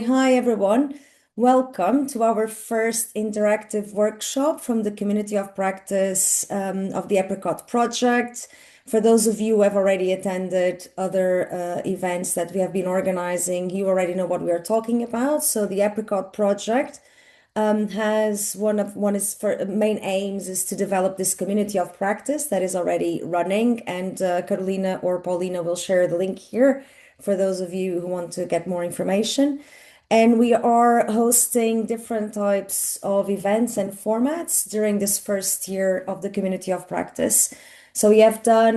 Hi everyone. Welcome to our first interactive workshop from the community of practice of the APRICOT project. For those of you who have already attended other events that we have been organizing, you already know what we are talking about. So the APRICOT project has one of main aims is to develop this community of practice that is already running, and Carolina or Paulina will share the link here for those of you who want to get more information. And we are hosting different types of events and formats during this first year of the community of practice. So we have done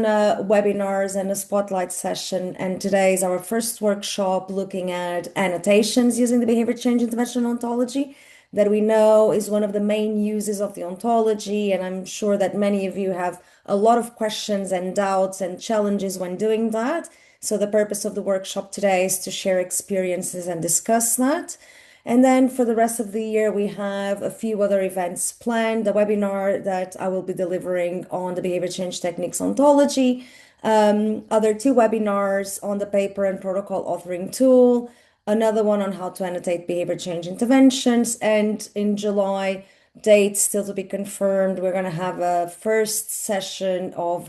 webinars and a spotlight session, and today is our first workshop looking at annotations using the behavior change intervention ontology that we know is one of the main uses of the ontology. And I'm sure that many of you have a lot of questions and doubts and challenges when doing that. So the purpose of the workshop today is to share experiences and discuss that. And then for the rest of the year, we have a few other events planned, the webinar that I will be delivering on the behavior change techniques ontology, other two webinars on the paper and protocol authoring tool, another one on how to annotate behavior change interventions. And in July, dates still to be confirmed, we're going to have a first session of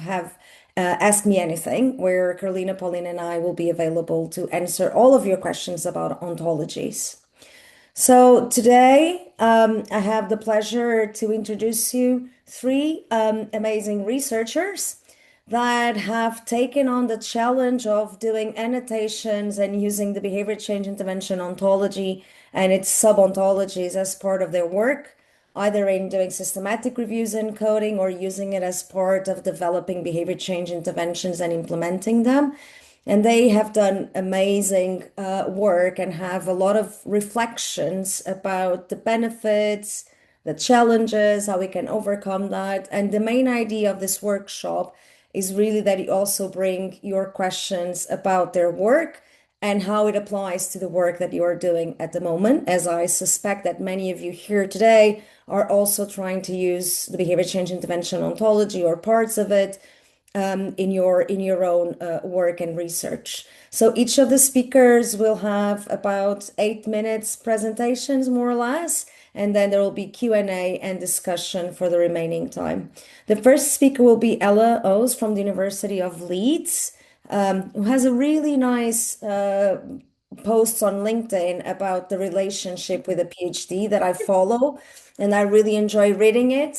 Ask Me Anything, where Carolina, Pauline, and I will be available to answer all of your questions about ontologies. So today, I have the pleasure to introduce you three amazing researchers that have taken on the challenge of doing annotations and using the behavior change intervention ontology and its sub-ontologies as part of their work, either in doing systematic reviews and coding or using it as part of developing behavior change interventions and implementing them. And they have done amazing work and have a lot of reflections about the benefits, the challenges, how we can overcome that. And the main idea of this workshop is really that you also bring your questions about their work and how it applies to the work that you are doing at the moment, as I suspect that many of you here today are also trying to use the behavior change intervention ontology or parts of it in your own work and research. So each of the speakers will have about 8 minutes presentations, more or less, and then there will be Q&A and discussion for the remaining time. The first speaker will be Ella O's from the University of Leeds, who has a really nice posts on LinkedIn about the relationship with a PhD that I follow, and I really enjoy reading it.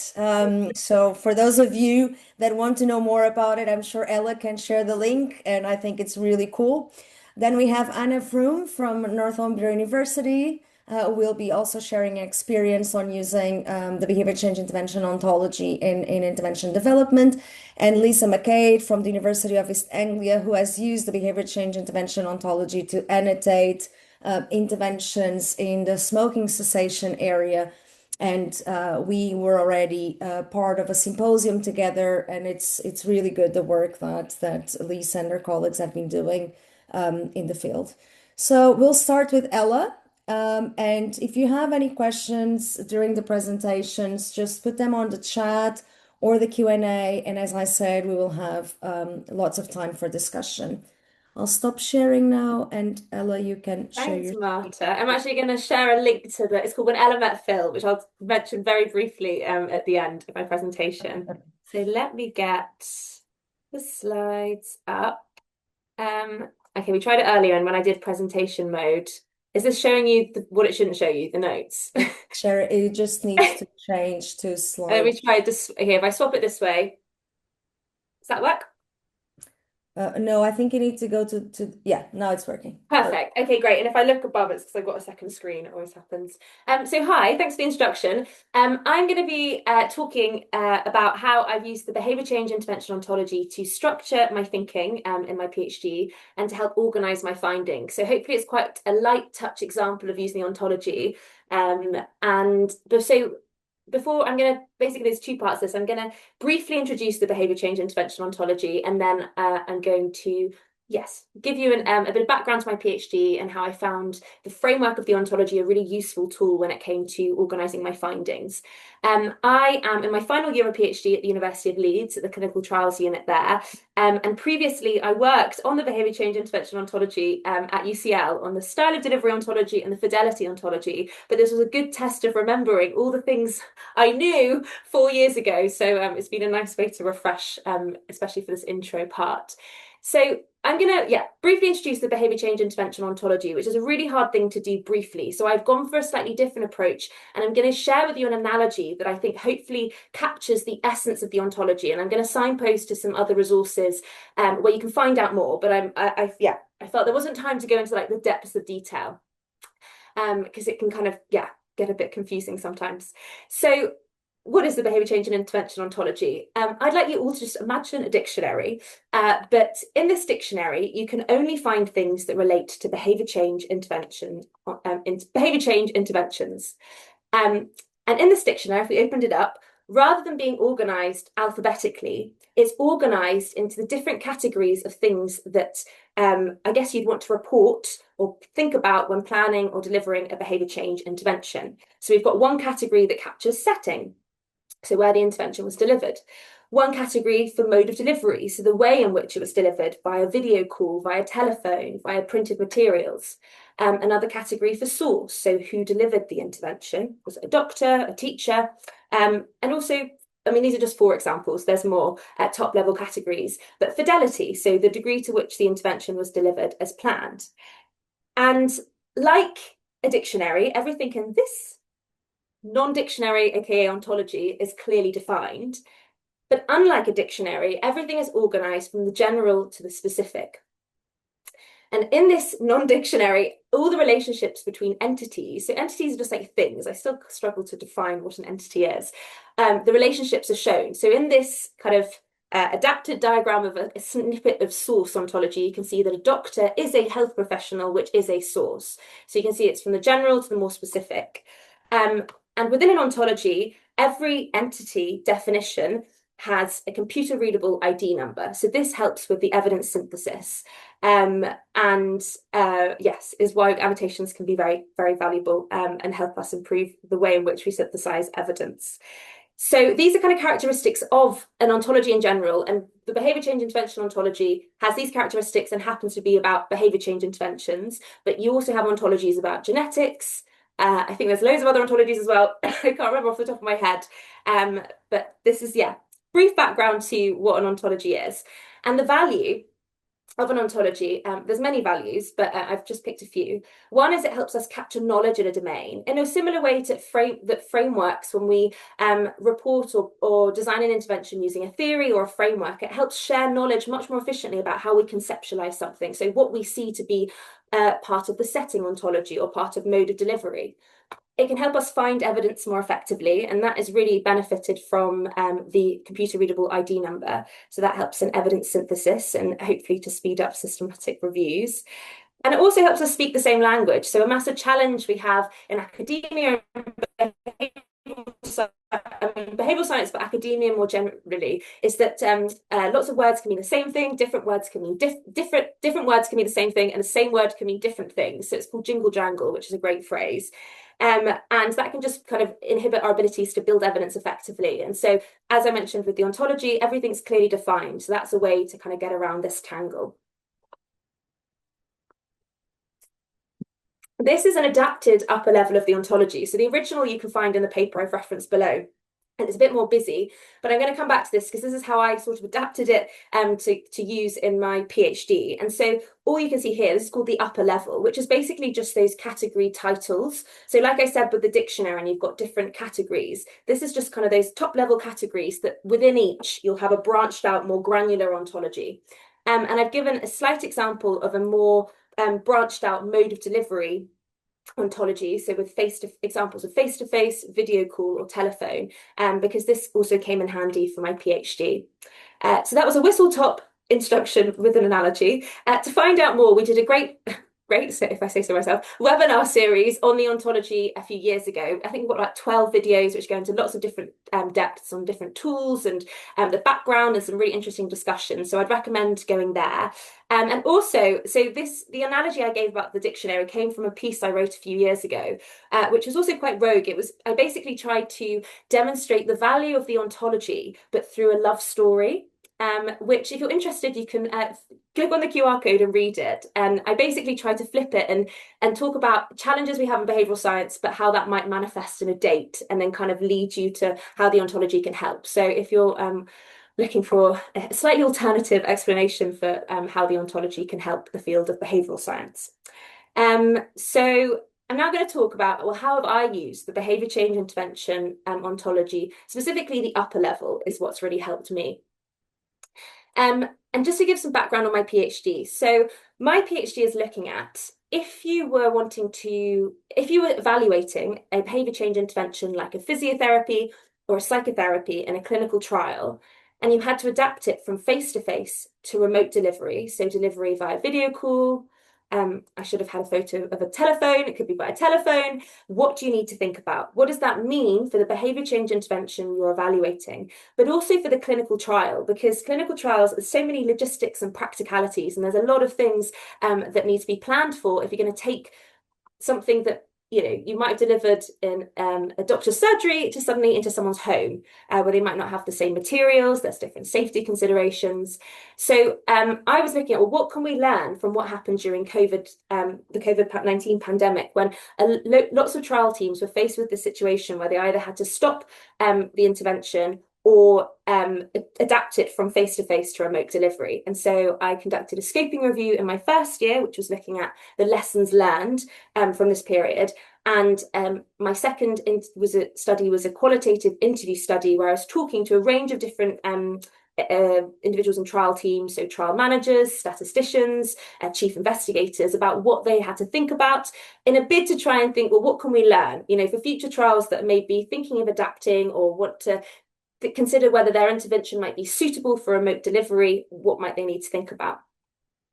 So for those of you that want to know more about it, I'm sure Ella can share the link, and I think it's really cool. Then we have Anna Froome from Northumbria University, who will be also sharing experience on using the behavior change intervention ontology in intervention development, and Lisa McDaid from the University of East Anglia, who has used the behavior change intervention ontology to annotate interventions in the smoking cessation area. And we were already part of a symposium together, and it's really good the work that Lisa and her colleagues have been doing in the field. So we'll start with Ella. And if you have any questions during the presentations, just put them on the chat or the Q&A. And as I said, we will have lots of time for discussion. I'll stop sharing now, and Ella, you can share Thanks, your. Marta. I'm actually going to share a link to it's called When Ella Met Phil, which I'll mention very briefly at the end of my presentation. So let me get the slides up. Okay, we tried it earlier, and when I did presentation mode, is this showing you what it shouldn't show you, the notes? Share it just needs to change to Let slide. me try this. Okay, if I swap it this way, does that work? No, I think you need to go yeah, now it's working. Perfect. Okay, great. And if I look above, it's because I've got a second screen. It always happens. So hi, thanks for the introduction. I'm going to be talking about how I've used the behavior change intervention ontology to structure my thinking in my PhD and to help organize my findings. So hopefully it's quite a light touch example of using the ontology. So before I'm going to basically there's two parts to this. I'm going to briefly introduce the behavior change intervention ontology, and then I'm going to Yes, give you a bit of background to my PhD and how I found the framework of the ontology a really useful tool when it came to organising my findings. I am in my final year of PhD at the University of Leeds at the Clinical Trials Unit there. And previously, I worked on the behaviour change intervention ontology at UCL on the style of delivery ontology and the fidelity ontology. But this was a good test of remembering all the things I knew 4 years ago. So it's been a nice way to refresh, especially for this intro part. So I'm going to, briefly introduce the behaviour change intervention ontology, which is a really hard thing to do briefly. So I've gone for a slightly different approach, and I'm going to share with you an analogy that I think hopefully captures the essence of the ontology. And I'm going to signpost to some other resources where you can find out more. But I felt there wasn't time to go into like the depths of detail because it can kind of, get a bit confusing sometimes. So what is the behaviour change and intervention ontology? I'd like you all to just imagine a dictionary, but in this dictionary, you can only find things that relate to behaviour change intervention, behaviour change interventions. And in this dictionary, if we opened it up, rather than being organised alphabetically, it's organised into the different categories of things that I guess you'd want to report or think about when planning or delivering a behaviour change intervention. So we've got one category that captures setting, so where the intervention was delivered. One category for mode of delivery, so the way in which it was delivered, via video call, via telephone, via printed materials. Another category for source, so who delivered the intervention. Was it a doctor, a teacher? And also, I mean, these are just 4 examples. There's more at top level categories. But fidelity, so the degree to which the intervention was delivered as planned. And like a dictionary, everything in this non-dictionary, aka ontology, is clearly defined. But unlike a dictionary, everything is organized from the general to the specific. And in this non-dictionary, all the relationships between entities, so entities are just like things. I still struggle to define what an entity is. The relationships are shown. So in this kind of adapted diagram of a snippet of source ontology, you can see that a doctor is a health professional, which is a source. So you can see it's from the general to the more specific. And within an ontology, every entity definition has a computer readable ID number. So this helps with the evidence synthesis. Yes, is why annotations can be very, very valuable and help us improve the way in which we synthesize evidence. So these are kind of characteristics of an ontology in general, and the behaviour change intervention ontology has these characteristics and happens to be about behaviour change interventions, but you also have ontologies about genetics. I think there's loads of other ontologies as well. I can't remember off the top of my head. But this is, brief background to what an ontology is. And the value of an ontology, there's many values, but I've just picked a few. One is it helps us capture knowledge in a domain in a similar way to frameworks when we report or design an intervention using a theory or a framework. It helps share knowledge much more efficiently about how we conceptualize something. So what we see to be part of the setting ontology or part of mode of delivery. It can help us find evidence more effectively, and that is really benefited from the computer readable ID number. So that helps in evidence synthesis and hopefully to speed up systematic reviews. And it also helps us speak the same language. So a massive challenge we have in academia, behavioral science, but academia more generally, is that lots of words can mean the same thing, different words can mean different words can mean the same thing, and the same word can mean different things. So it's called jingle jangle, which is a great phrase. And that can just kind of inhibit our abilities to build evidence effectively. And so, as I mentioned with the ontology, everything's clearly defined. So that's a way to kind of get around this tangle. This is an adapted upper level of the ontology. So the original you can find in the paper I've referenced below. And it's a bit more busy, but I'm going to come back to this because this is how I sort of adapted it to use in my PhD. And so all you can see here, this is called the upper level, which is basically just those category titles. So like I said, with the dictionary, and you've got different categories, this is just kind of those top level categories that within each, you'll have a branched out, more granular ontology. And I've given a slight example of a more branched out mode of delivery ontology, so with examples of face-to-face, video call, or telephone, because this also came in handy for my PhD. So that was a whistle-top introduction with an analogy. To find out more, we did a great great, so if I say so myself, webinar series on the ontology a few years ago. I think we've got like 12 videos which go into lots of different depths on different tools and the background and some really interesting discussions. So I'd recommend going there. And also, the analogy I gave about the dictionary came from a piece I wrote a few years ago, which was also quite rogue. I basically tried to demonstrate the value of the ontology, but through a love story. Which, if you're interested, you can click on the QR code and read it. And I basically try to flip it and talk about challenges we have in behavioral science, but how that might manifest in a date, and then kind of lead you to how the ontology can help. So if you're looking for a slightly alternative explanation for how the ontology can help the field of behavioral science. So I'm now going to talk about, well, how have I used the behavior change intervention ontology, specifically the upper level is what's really helped me. And just to give some background on my PhD. So my PhD is looking at if you were evaluating a behavior change intervention like a physiotherapy or a psychotherapy in a clinical trial, and you had to adapt it from face-to-face to remote delivery, so delivery via video call. I should have had a photo of a telephone. It could be by a telephone. What do you need to think about? What does that mean for the behavior change intervention you're evaluating, but also for the clinical trial? Because clinical trials, there's so many logistics and practicalities, and there's a lot of things that need to be planned for if you're going to take something that you might have delivered in a doctor's surgery to suddenly into someone's home, where they might not have the same materials. There's different safety considerations. So I was looking at, well, what can we learn from what happened during COVID, the COVID-19 pandemic, when lots of trial teams were faced with the situation where they either had to stop the intervention or adapt it from face-to-face to remote delivery. And so I conducted a scoping review in my first year, which was looking at the lessons learned from this period. And my second was a qualitative interview study where I was talking to a range of different individuals in trial teams, so trial managers, statisticians, chief investigators, about what they had to think about in a bid to try and think, well, what can we learn, for future trials that may be thinking of adapting or want to consider whether their intervention might be suitable for remote delivery, what might they need to think about.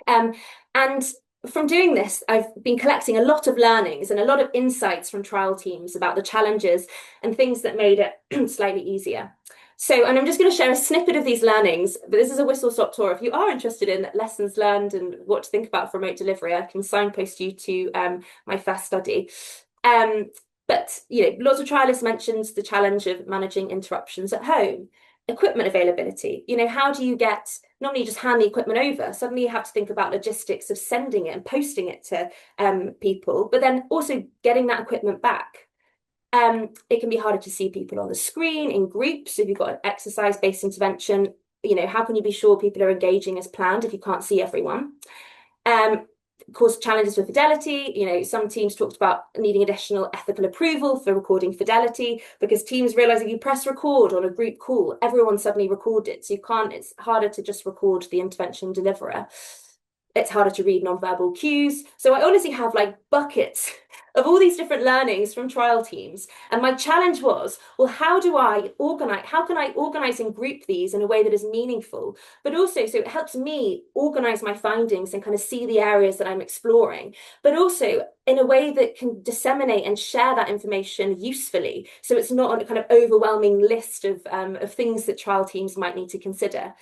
And from doing this, I've been collecting a lot of learnings and a lot of insights from trial teams about the challenges and things that made it slightly easier. So, and I'm just going to share a snippet of these learnings, but this is a whistle-stop tour. If you are interested in lessons learned and what to think about for remote delivery, I can signpost you to my first study. But lots of trialists mentioned the challenge of managing interruptions at home, equipment availability. How do you normally just hand the equipment over? Suddenly you have to think about logistics of sending it and posting it to people, but then also getting that equipment back. It can be harder to see people on the screen in groups. If you've got an exercise-based intervention, how can you be sure people are engaging as planned if you can't see everyone? Cause challenges for fidelity. Some teams talked about needing additional ethical approval for recording fidelity, because teams realize if you press record on a group call, everyone suddenly recorded. So it's harder to just record the intervention deliverer. It's harder to read nonverbal cues. So I honestly have like buckets of all these different learnings from trial teams. And my challenge was, well, how can I organize and group these in a way that is meaningful, but also so it helps me organize my findings and kind of see the areas that I'm exploring, but also in a way that can disseminate and share that information usefully. So it's not a kind of overwhelming list of things that trial teams might need to consider.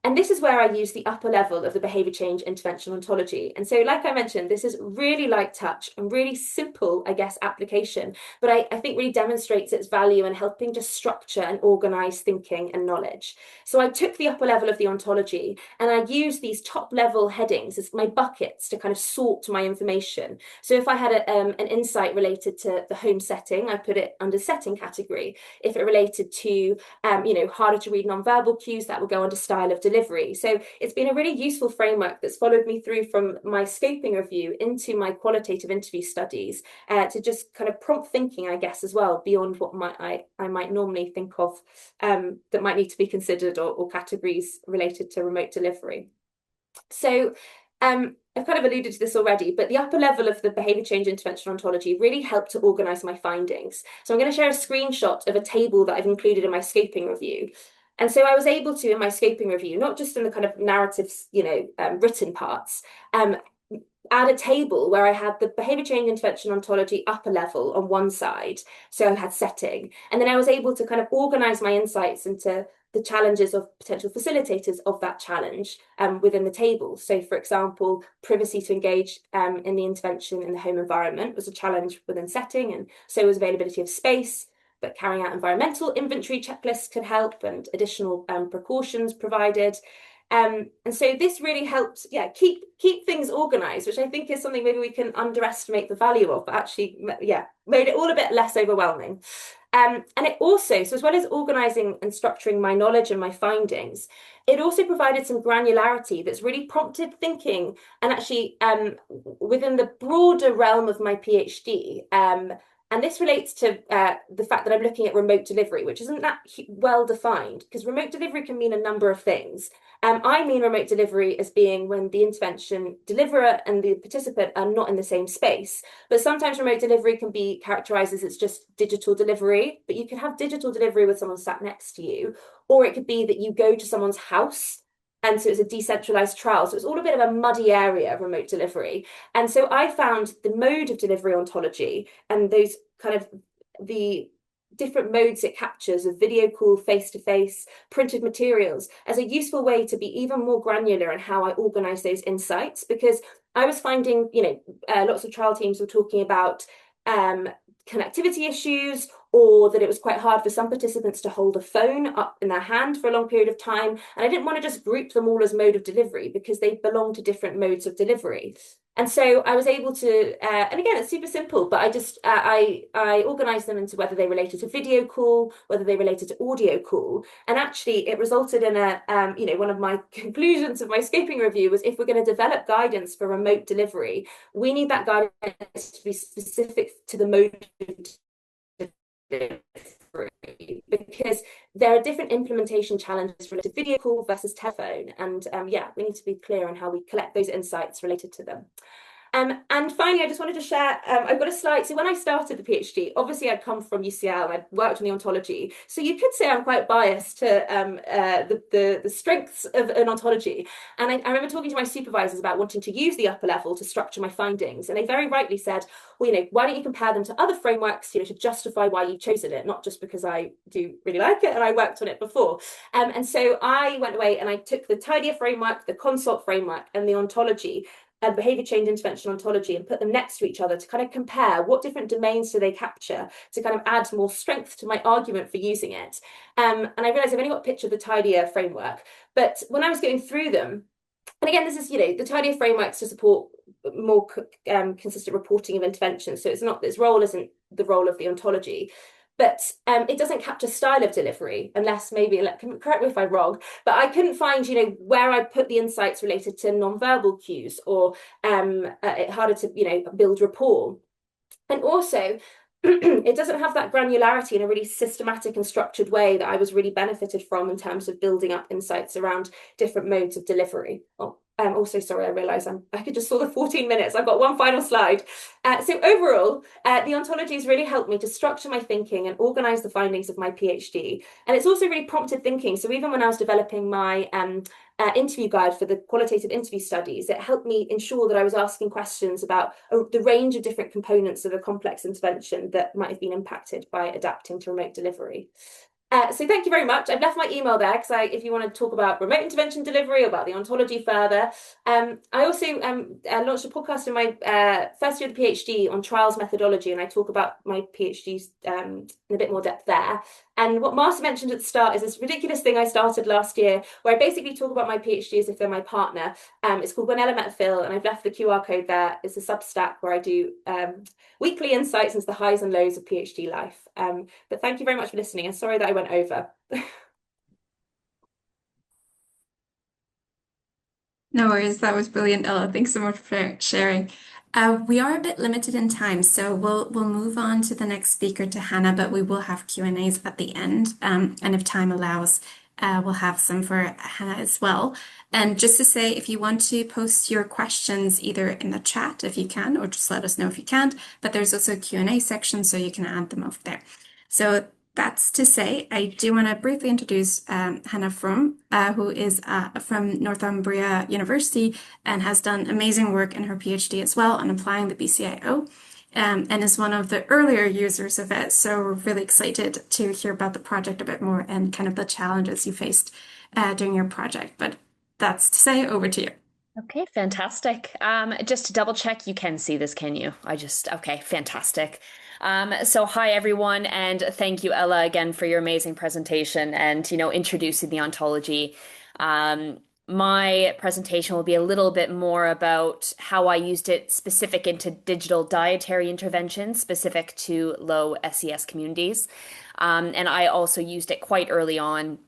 And this is where I use the upper level of the behavior change intervention ontology. And so, like I mentioned, this is really light touch and really simple, I guess, application, but I think really demonstrates its value in helping just structure and organize thinking and knowledge. So I took the upper level of the ontology and I used these top level headings as my buckets to kind of sort my information. So if I had an insight related to the home setting, I put it under setting category. If it related to, harder to read nonverbal cues, that would go under style of delivery. So it's been a really useful framework that's followed me through from my scoping review into my qualitative interview studies, to just kind of prompt thinking, I guess, as well, beyond what I might normally think of that might need to be considered, or categories related to remote delivery. So I've kind of alluded to this already, but the upper level of the behavior change intervention ontology really helped to organize my findings. So I'm going to share a screenshot of a table that I've included in my scoping review. And so I was able to, in my scoping review, not just in the kind of narratives, written parts, add a table where I had the behavior change intervention ontology upper level on one side. So I had setting. And then I was able to kind of organize my insights into the challenges of potential facilitators of that challenge within the table. So, for example, privacy to engage in the intervention in the home environment was a challenge within setting, and so was availability of space. But carrying out environmental inventory checklists could help, and additional precautions provided. And so this really helps, keep things organized, which I think is something maybe we can underestimate the value of, but actually, made it all a bit less overwhelming. And it also, so as well as organizing and structuring my knowledge and my findings, it also provided some granularity that's really prompted thinking, and actually within the broader realm of my PhD. And this relates to the fact that I'm looking at remote delivery, which isn't that well defined, because remote delivery can mean a number of things. I mean remote delivery as being when the intervention deliverer and the participant are not in the same space. But sometimes remote delivery can be characterized as it's just digital delivery, but you can have digital delivery with someone sat next to you, or it could be that you go to someone's house. And so it's a decentralized trial. So it's all a bit of a muddy area of remote delivery. And so I found the mode of delivery ontology and those kind of the different modes it captures of video call, face-to-face, printed materials as a useful way to be even more granular in how I organize those insights. Because I was finding, lots of trial teams were talking about connectivity issues, or that it was quite hard for some participants to hold a phone up in their hand for a long period of time. And I didn't want to just group them all as mode of delivery because they belong to different modes of delivery. And so I was able to, and again, it's super simple, but I organized them into whether they related to video call, whether they related to audio call. And actually it resulted in one of my conclusions of my scoping review was, if we're going to develop guidance for remote delivery, we need that guidance to be specific to the mode of delivery, because there are different implementation challenges related to video call versus telephone. And we need to be clear on how we collect those insights related to them. And finally, I just wanted to share, I've got a slide. So when I started the PhD, obviously I'd come from UCL and I'd worked on the ontology. So you could say I'm quite biased to the strengths of an ontology. And I remember talking to my supervisors about wanting to use the upper level to structure my findings. And they very rightly said, well, why don't you compare them to other frameworks, to justify why you've chosen it, not just because I do really like it and I worked on it before. And so I went away and I took the Tidier framework, the Consult framework, and the ontology and behavior change intervention ontology, and put them next to each other to kind of compare what different domains do they capture to kind of add more strength to my argument for using it. And I realized I've only got a picture of the Tidier framework, but when I was going through them, and again, this is, the Tidier frameworks to support more consistent reporting of interventions. So its role isn't the role of the ontology. But it doesn't capture style of delivery, unless maybe, correct me if I'm wrong, but I couldn't find, where I put the insights related to nonverbal cues, or it harder to, build rapport. And also, it doesn't have that granularity in a really systematic and structured way that I was really benefited from in terms of building up insights around different modes of delivery. Also, sorry, I realised I could just saw the 14 minutes. I've got one final slide. So overall, the ontology has really helped me to structure my thinking and organise the findings of my PhD. And it's also really prompted thinking. So even when I was developing my interview guide for the qualitative interview studies, it helped me ensure that I was asking questions about the range of different components of a complex intervention that might have been impacted by adapting to remote delivery. So thank you very much. I've left my email there because if you want to talk about remote intervention delivery or about the ontology further. I also launched a podcast in my first year of the PhD on trials methodology, and I talk about my PhDs in a bit more depth there. And what Martha mentioned at the start is this ridiculous thing I started last year, where I basically talk about my PhD as if they're my partner. It's called Gwenella Met Phil, and I've left the QR code there. It's a Substack where I do weekly insights into the highs and lows of PhD life. But thank you very much for listening, and sorry that I went over. No worries, that was brilliant, Ella. Thanks so much for sharing. We are a bit limited in time, so we'll move on to the next speaker, to Hannah, but we will have Q&As at the end. And if time allows, we'll have some for Hannah as well. And just to say, if you want to post your questions either in the chat if you can, or just let us know if you can't, but there's also a Q&A section, so you can add them over there. So that's to say, I do want to briefly introduce Hannah Froome, who is from Northumbria University and has done amazing work in her PhD as well on applying the BCIO, and is one of the earlier users of it. So we're really excited to hear about the project a bit more and kind of the challenges you faced during your project. But that's to say, over to you. Okay, fantastic. Just to double check, you can see this, can you? Okay, fantastic. So hi everyone, and thank you, Ella, again for your amazing presentation and, introducing the ontology. My presentation will be a little bit more about how I used it specific into digital dietary interventions, specific to low SES communities. And I also used it quite early on,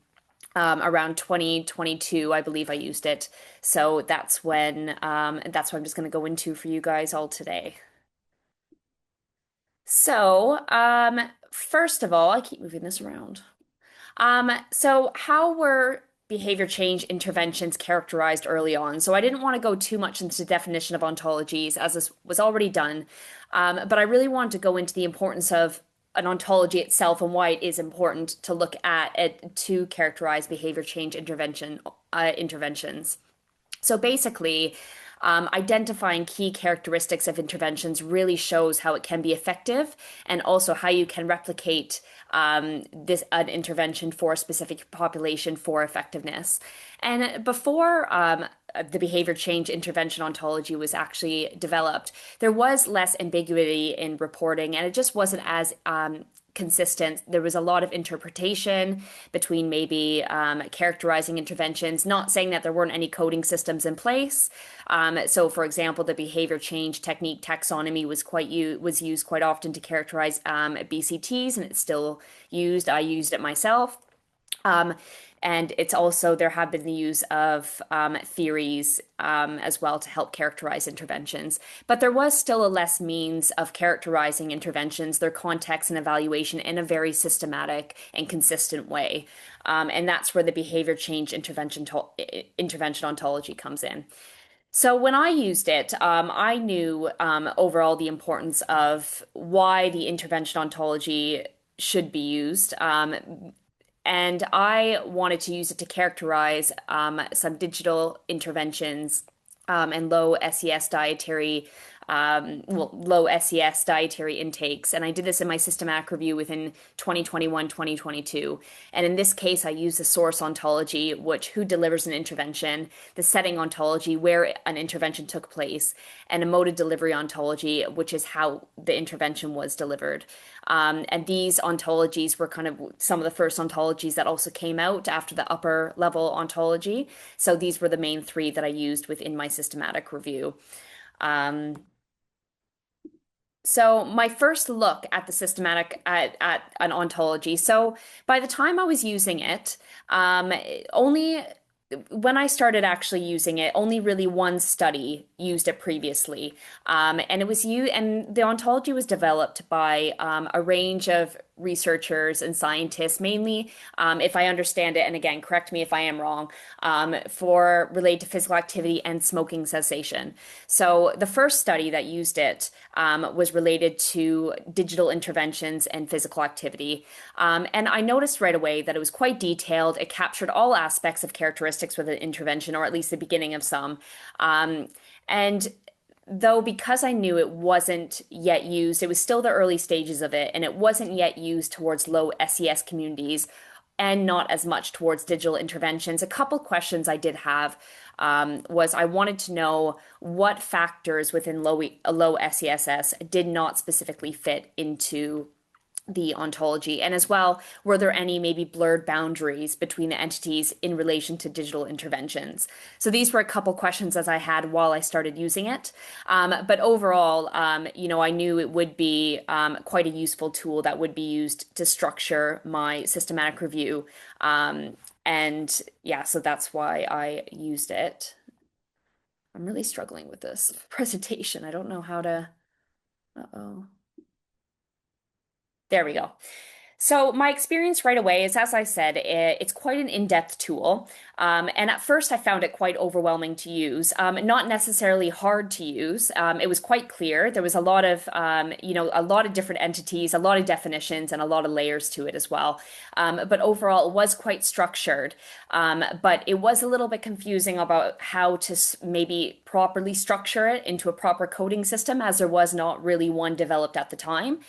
around 2022, I believe I used it. So that's what I'm just going to go into for you guys all today. So, first of all, I keep moving this around. So how were behavior change interventions characterized early on? So I didn't want to go too much into the definition of ontologies as this was already done, but I really wanted to go into the importance of an ontology itself and why it is important to look at it to characterize behavior change interventions. So basically, identifying key characteristics of interventions really shows how it can be effective and also how you can replicate an intervention for a specific population for effectiveness. And before the behavior change intervention ontology was actually developed, there was less ambiguity in reporting, and it just wasn't as consistent. There was a lot of interpretation between maybe characterizing interventions, not saying that there weren't any coding systems in place. So, for example, the behavior change technique taxonomy was used quite often to characterize BCTs, and it's still used. I used it myself. Um, and it's also, there have been the use of theories as well to help characterize interventions. But there was still a less means of characterizing interventions, their context and evaluation in a very systematic and consistent way. And that's where the behavior change intervention ontology comes in. So when I used it, I knew overall the importance of why the intervention ontology should be used. And I wanted to use it to characterize some digital interventions and low SES dietary intakes. And I did this in my systematic review within 2021, 2022. And in this case, I used the source ontology, who delivers an intervention, the setting ontology, where an intervention took place, and a mode of delivery ontology, which is how the intervention was delivered. And these ontologies were kind of some of the first ontologies that also came out after the upper level ontology. So these were the main three that I used within my systematic review. So my first look at the systematic at an ontology. So by the time I was using it, only when I started actually using it, only really one study used it previously, and the ontology was developed by a range of researchers and scientists, mainly, if I understand it, and again, correct me if I am wrong, for related to physical activity and smoking cessation. So the first study that used it was related to digital interventions and physical activity. And I noticed right away that it was quite detailed. It captured all aspects of characteristics with an intervention, or at least the beginning of some. And though, because I knew it wasn't yet used, it was still the early stages of it, and it wasn't yet used towards low SES communities and not as much towards digital interventions. A couple questions I did have was I wanted to know what factors within low SESS did not specifically fit into the ontology, and as well, were there any maybe blurred boundaries between the entities in relation to digital interventions? So these were a couple questions as I had while I started using it. But overall, I knew it would be quite a useful tool that would be used to structure my systematic review. And yeah, so that's why I used it. I'm really struggling with this presentation. I don't know how to. Uh-oh. There we go. So my experience right away is, as I said, it's quite an in-depth tool. And at first I found it quite overwhelming to use, not necessarily hard to use. It was quite clear. There was a lot of, a lot of different entities, a lot of definitions, and a lot of layers to it as well. But overall, it was quite structured. But it was a little bit confusing about how to maybe properly structure it into a proper coding system, as there was not really one developed at the time.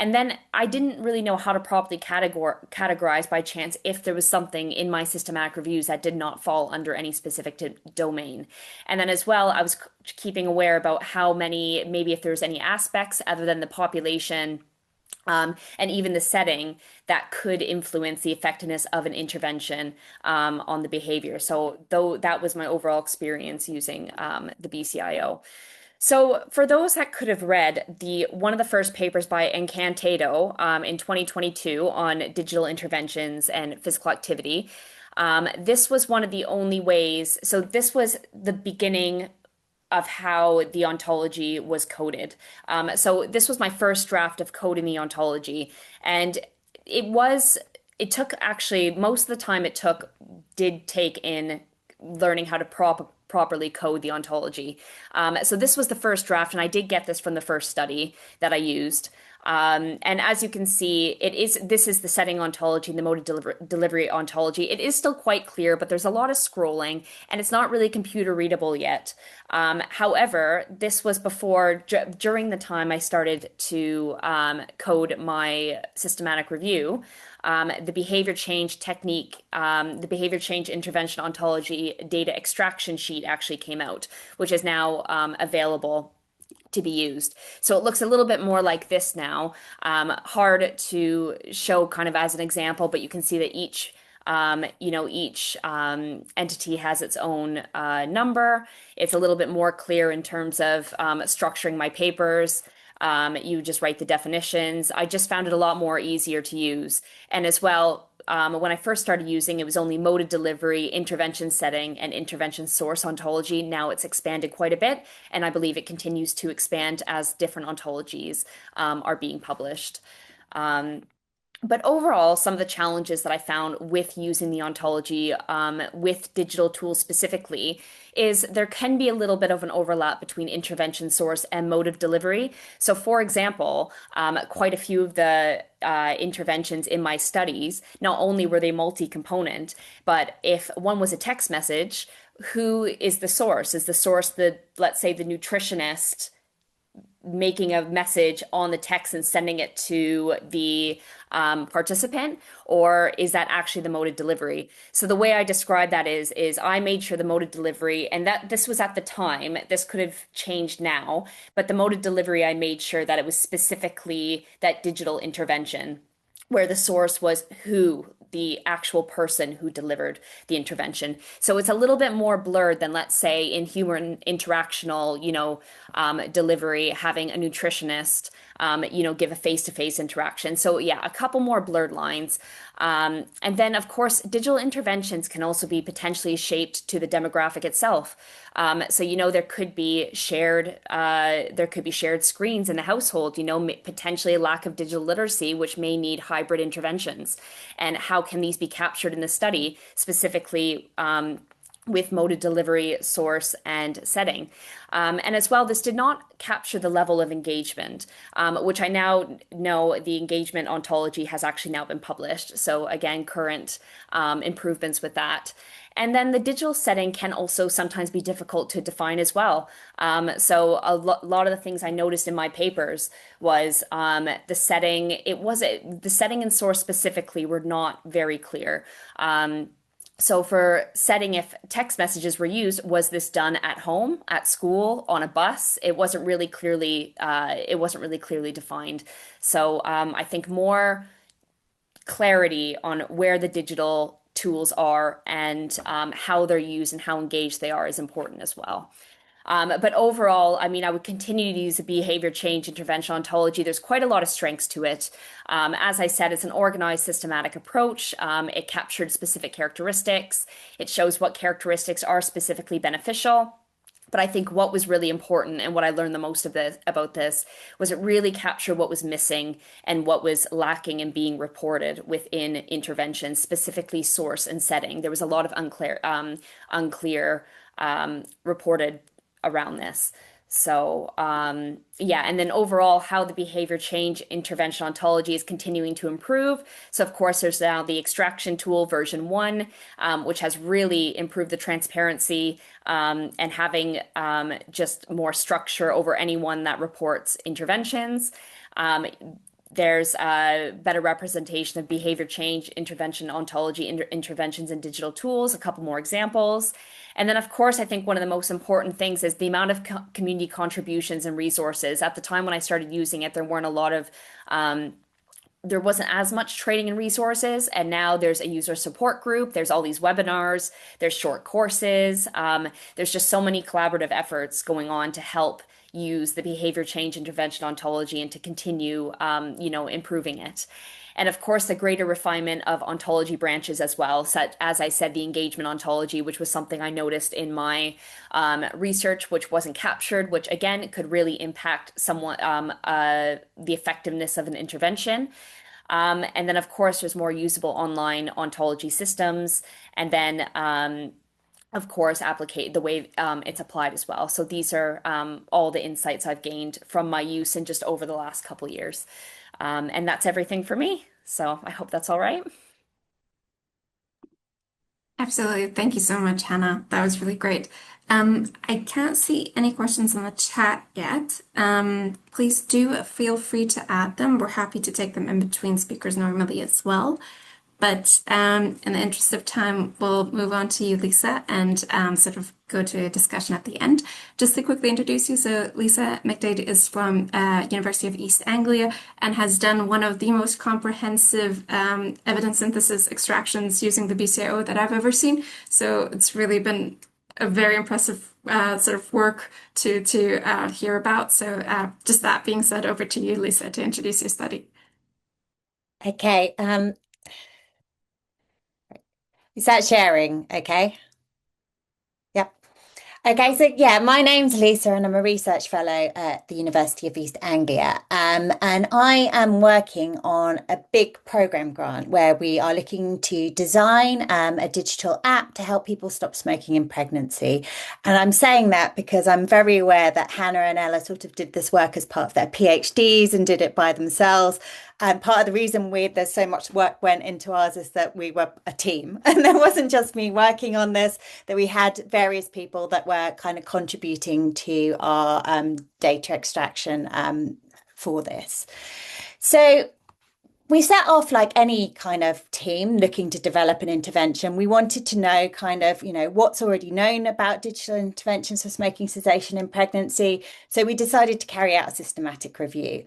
And then I didn't really know how to properly categorize by chance if there was something in my systematic reviews that did not fall under any specific domain. And then as well, I was keeping aware about how many, maybe if there's any aspects other than the population, and even the setting that could influence the effectiveness of an intervention on the behavior. So though that was my overall experience using the BCIO. So for those that could have read one of the first papers by Encantado in 2022 on digital interventions and physical activity, this was one of the only ways. So this was the beginning of how the ontology was coded. So this was my first draft of coding the ontology, and it took actually most of the time did take in learning how to properly code the ontology. So this was the first draft, and I did get this from the first study that I used. And as you can see, this is the setting ontology and the mode of delivery ontology. It is still quite clear, but there's a lot of scrolling, and it's not really computer readable yet. However, this was during the time I started to code my systematic review. The behavior change technique, the behavior change intervention ontology data extraction sheet actually came out, which is now available to be used. So it looks a little bit more like this now. Hard to show kind of as an example, but you can see that each entity has its own number. It's a little bit more clear in terms of structuring my papers. You just write the definitions. I just found it a lot more easier to use. And as well, when I first started using, it was only mode of delivery, intervention setting, and intervention source ontology. Now it's expanded quite a bit, and I believe it continues to expand as different ontologies are being published. But overall, some of the challenges that I found with using the ontology with digital tools specifically is there can be a little bit of an overlap between intervention source and mode of delivery. So for example, quite a few of the interventions in my studies, not only were they multi-component, but if one was a text message, who is the source? Is the source let's say the nutritionist making a message on the text and sending it to the participant, or is that actually the mode of delivery? So the way I describe that is I made sure the mode of delivery, and that this was at the time, this could have changed now, but the mode of delivery, I made sure that it was specifically that digital intervention, where the source was the actual person who delivered the intervention. So it's a little bit more blurred than, let's say, in human interactional, delivery, having a nutritionist, give a face-to-face interaction. So yeah, a couple more blurred lines. And then, of course, digital interventions can also be potentially shaped to the demographic itself. So, there could be shared screens in the household, potentially a lack of digital literacy, which may need hybrid interventions. And how can these be captured in the study, specifically with mode of delivery, source, and setting. And as well, this did not capture the level of engagement, which I now know the engagement ontology has actually now been published. So again, current improvements with that. And then the digital setting can also sometimes be difficult to define as well. So a lot of the things I noticed in my papers was the setting. The setting and source specifically were not very clear. So for setting, if text messages were used, was this done at home, at school, on a bus? It wasn't really clearly defined. So I think more clarity on where the digital tools are and how they're used and how engaged they are is important as well. But overall, I would continue to use the behavior change intervention ontology. There's quite a lot of strengths to it. As I said, it's an organized, systematic approach. It captured specific characteristics. It shows what characteristics are specifically beneficial. But I think what was really important and what I learned the most about this was it really captured what was missing and what was lacking in being reported within interventions, specifically source and setting. There was a lot of unclear reported around this. So, yeah, and then overall, how the behavior change intervention ontology is continuing to improve. So, of course, there's now the extraction tool version 1, which has really improved the transparency and having just more structure over anyone that reports interventions. There's a better representation of behavior change, intervention, ontology, interventions, and digital tools, a couple more examples. And then, of course, I think one of the most important things is the amount of community contributions and resources. At the time when I started using it, there weren't a lot of there wasn't as much training and resources, and now there's a user support group, there's all these webinars, there's short courses, there's just so many collaborative efforts going on to help use the behavior change intervention ontology and to continue improving it. And of course, the greater refinement of ontology branches as well, such as I said, the engagement ontology, which was something I noticed in my research, which wasn't captured, which again could really impact somewhat the effectiveness of an intervention. And then, of course, there's more usable online ontology systems, and then, of course, applicate the way it's applied as well. So these are all the insights I've gained from my use in just over the last couple years. And that's everything for me. So I hope that's all right. Absolutely. Thank you so much, Hannah. That was really great. I can't see any questions in the chat yet. Please do feel free to add them. We're happy to take them in between speakers normally as well. But in the interest of time, we'll move on to you, Lisa, and sort of go to a discussion at the end. Just to quickly introduce you, so Lisa McDaid is from University of East Anglia and has done one of the most comprehensive evidence synthesis extractions using the BCIO that I've ever seen. So it's really been a very impressive sort of work to hear about. So just that being said, over to you, Lisa, to introduce your study. Okay. Is that sharing? Okay. Yep. Okay, so yeah, my name's Lisa and I'm a research fellow at the University of East Anglia. And I am working on a big program grant where we are looking to design a digital app to help people stop smoking in pregnancy. And I'm saying that because I'm very aware that Hannah and Ella sort of did this work as part of their PhDs and did it by themselves. And part of the reason there's so much work went into ours is that we were a team and there wasn't just me working on this, that we had various people that were kind of contributing to our data extraction for this. So we set off like any kind of team looking to develop an intervention. We wanted to know kind of, what's already known about digital interventions for smoking cessation in pregnancy. So we decided to carry out a systematic review.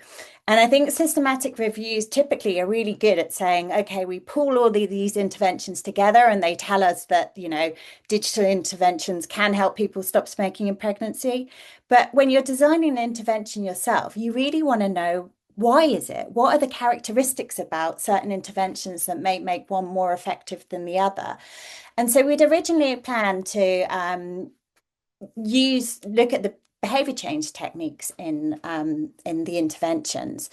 And I think systematic reviews typically are really good at saying, okay, we pull all these interventions together and they tell us that, digital interventions can help people stop smoking in pregnancy. But when you're designing an intervention yourself, you really want to know, why is it? What are the characteristics about certain interventions that may make one more effective than the other? And so we'd originally planned to look at the behavior change techniques in the interventions.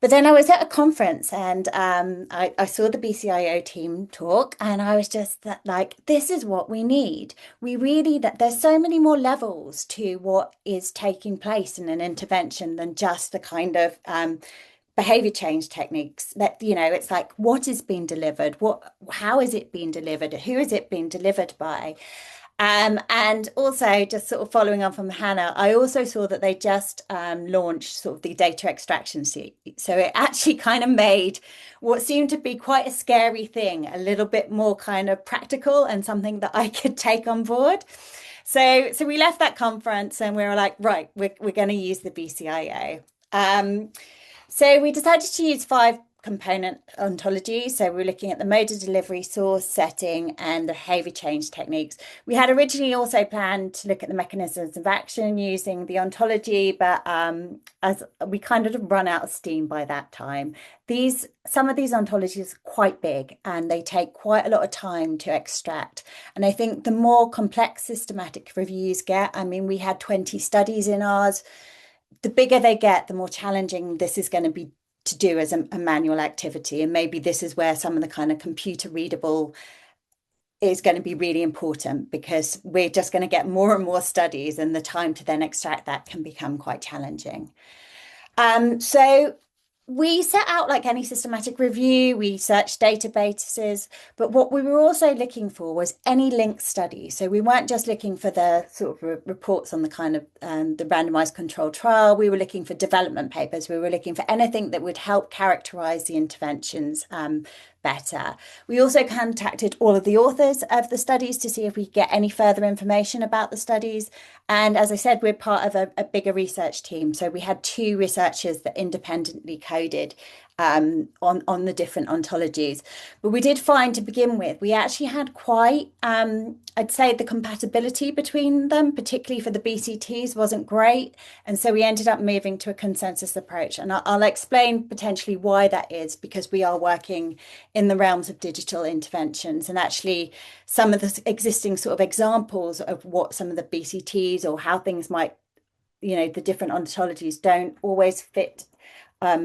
But then I was at a conference and I saw the BCIO team talk and I was just like, this is what we need. There's so many more levels to what is taking place in an intervention than just the kind of behavior change techniques that, it's like, what is being delivered? How is it being delivered? Who is it being delivered by? And also just sort of following on from Hannah, I also saw that they just launched sort of the data extraction suite. So it actually kind of made what seemed to be quite a scary thing a little bit more kind of practical and something that I could take on board. So we left that conference and we were like, right, we're going to use the BCIO. So we decided to use 5 component ontology. So we're looking at the mode of delivery, source, setting, and the behavior change techniques. We had originally also planned to look at the mechanisms of action using the ontology, but as we kind of run out of steam by that time. Some of these ontologies are quite big and they take quite a lot of time to extract. And I think the more complex systematic reviews get, I mean, we had 20 studies in ours. The bigger they get, the more challenging this is going to be to do as a manual activity. And maybe this is where some of the kind of computer readable is going to be really important, because we're just going to get more and more studies and the time to then extract that can become quite challenging. So we set out, like any systematic review, we searched databases, but what we were also looking for was any linked studies. So we weren't just looking for the sort of reports on the kind of the randomized controlled trial. We were looking for development papers. We were looking for anything that would help characterize the interventions better. We also contacted all of the authors of the studies to see if we could get any further information about the studies. And as I said, we're part of a bigger research team. So we had 2 researchers that independently coded on the different ontologies. But we did find, to begin with, we actually had quite, I'd say the compatibility between them, particularly for the BCTs, wasn't great. And so we ended up moving to a consensus approach. And I'll explain potentially why that is, because we are working in the realms of digital interventions. And actually, some of the existing sort of examples of what some of the BCTs or how things might, the different ontologies don't always fit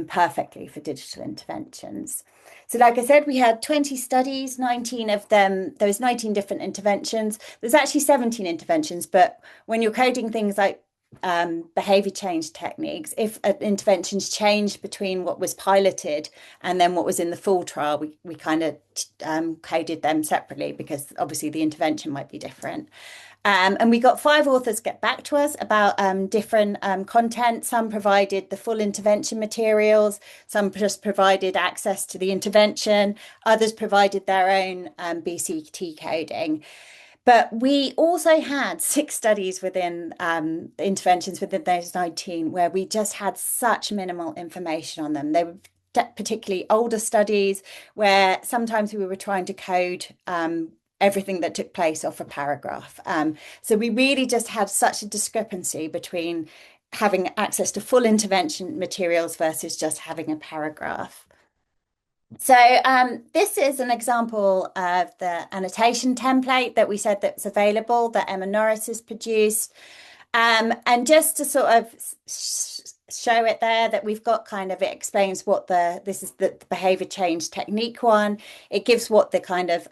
perfectly for digital interventions. So like I said, we had 20 studies, 19 of them, there was 19 different interventions. There's actually 17 interventions, but when you're coding things like behavior change techniques, if interventions changed between what was piloted and then what was in the full trial, we kind of coded them separately, because obviously the intervention might be different. And we got 5 authors get back to us about different content. Some provided the full intervention materials, some just provided access to the intervention, others provided their own BCT coding. But we also had 6 studies within interventions within those 19 where we just had such minimal information on them. They were particularly older studies where sometimes we were trying to code everything that took place off a paragraph. So we really just had such a discrepancy between having access to full intervention materials versus just having a paragraph. So this is an example of the annotation template that we said that's available, that Emma Norris has produced. And just to sort of show it there, that we've got kind of, it explains what this is the behavior change technique one. It gives what the kind of